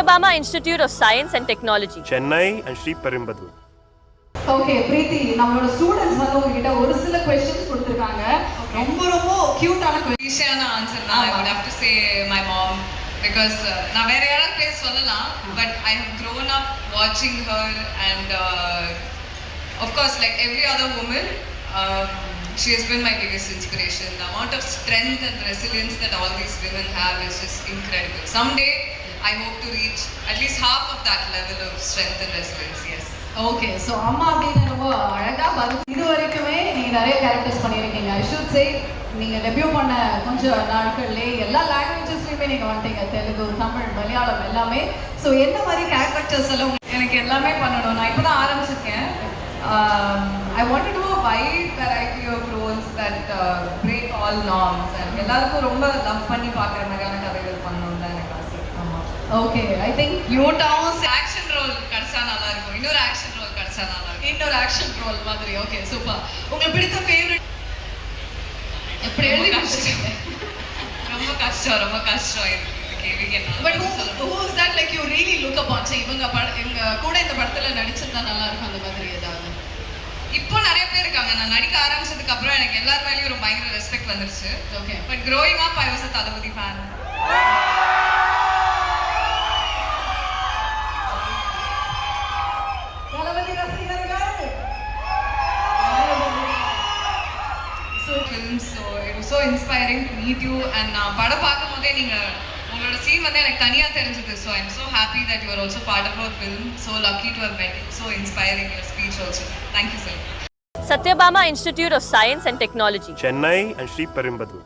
Satyabama Institute of Science and Technology, Chennai and Sri Perumbudur. Okay, Preeti, நம்மளோட students வந்து உங்ககிட்ட ஒரு சில क्वेश्चंस கொடுத்திருக்காங்க. ரொம்ப கியூட்டான ஈஸியான ஆன்சர் தான். I would have to say my mom because நான் வேற யாராவது பேர் சொல்லலாம், but I have grown up watching her and of course like every other woman she has been my biggest inspiration. The amount of strength and resilience that all these women have is just incredible. Someday I hope to reach at least half of that level of strength and resilience. Yes. Okay, so அம்மா அப்படின்னு ரொம்ப அழகாக பதில். இது வரைக்குமே நீங்கள் நிறைய characters பண்ணியிருக்கீங்க. ஐ ஷுட் சே நீங்கள் டெபியூ பண்ண கொஞ்சம் நாட்கள்லேயே எல்லா லாங்குவேஜஸ்லையுமே நீங்கள் வந்துட்டீங்க. தெலுங்கு, தமிழ், மலையாளம் எல்லாமே. ஸோ என்ன மாதிரி கேரக்டர்ஸ் எல்லாம் எனக்கு எல்லாமே பண்ணணும். நான் இப்போ தான் ஆரம்பிச்சிருக்கேன். I want to do a wide variety of roles that break all norms and எல்லாருக்கும் ரொம்ப லவ் பண்ணி பார்க்குற மாதிரியான கதைகள் பண்ணணும் தான் எனக்கு ஆசை. ஆமாம். ஓகே, ஐ திங்க் யூட்டாவும் ஆக்ஷன் ரோல் கிடைச்சா நல்லா இருக்கும். இன்னொரு ஆக்ஷன் ரோல் கிடைச்சா நல்லா இருக்கும். இன்னொரு ஆக்ஷன் ரோல் மாதிரி. Okay, super. உங்களுக்கு பிடித்த ஃபேவரட் எப்படி எழுதி வச்சிருக்கீங்க? ரொம்ப கஷ்டம் இது கேள்விக்கு. But who is that like you really look upon? இவங்க கூட இந்த படத்துல நடிச்சிருந்தா நல்லா இருக்கும் அந்த மாதிரி ஏதாவது? இப்போ நிறைய பேர் இருக்காங்க. நான் நடிக்க ஆரம்பிச்சதுக்கு அப்புறம் எனக்கு எல்லார் மேலேயும் ஒரு பயங்கர ரெஸ்பெக்ட் வந்துருச்சு. Okay, but growing up I was a Thalapathy fan. தளபதி ரசிகர்கள். So films, so it was so inspiring to meet you and நான் படம் பார்க்கும்போதே உங்களோட சீன் வந்து எனக்கு தனியா தெரிஞ்சது. So I'm so happy that you are also part of our film. So lucky to have met you. So inspiring your speech also. Thank you sir. Satyabama Institute of Science and Technology, Chennai and Sri Perumbudur.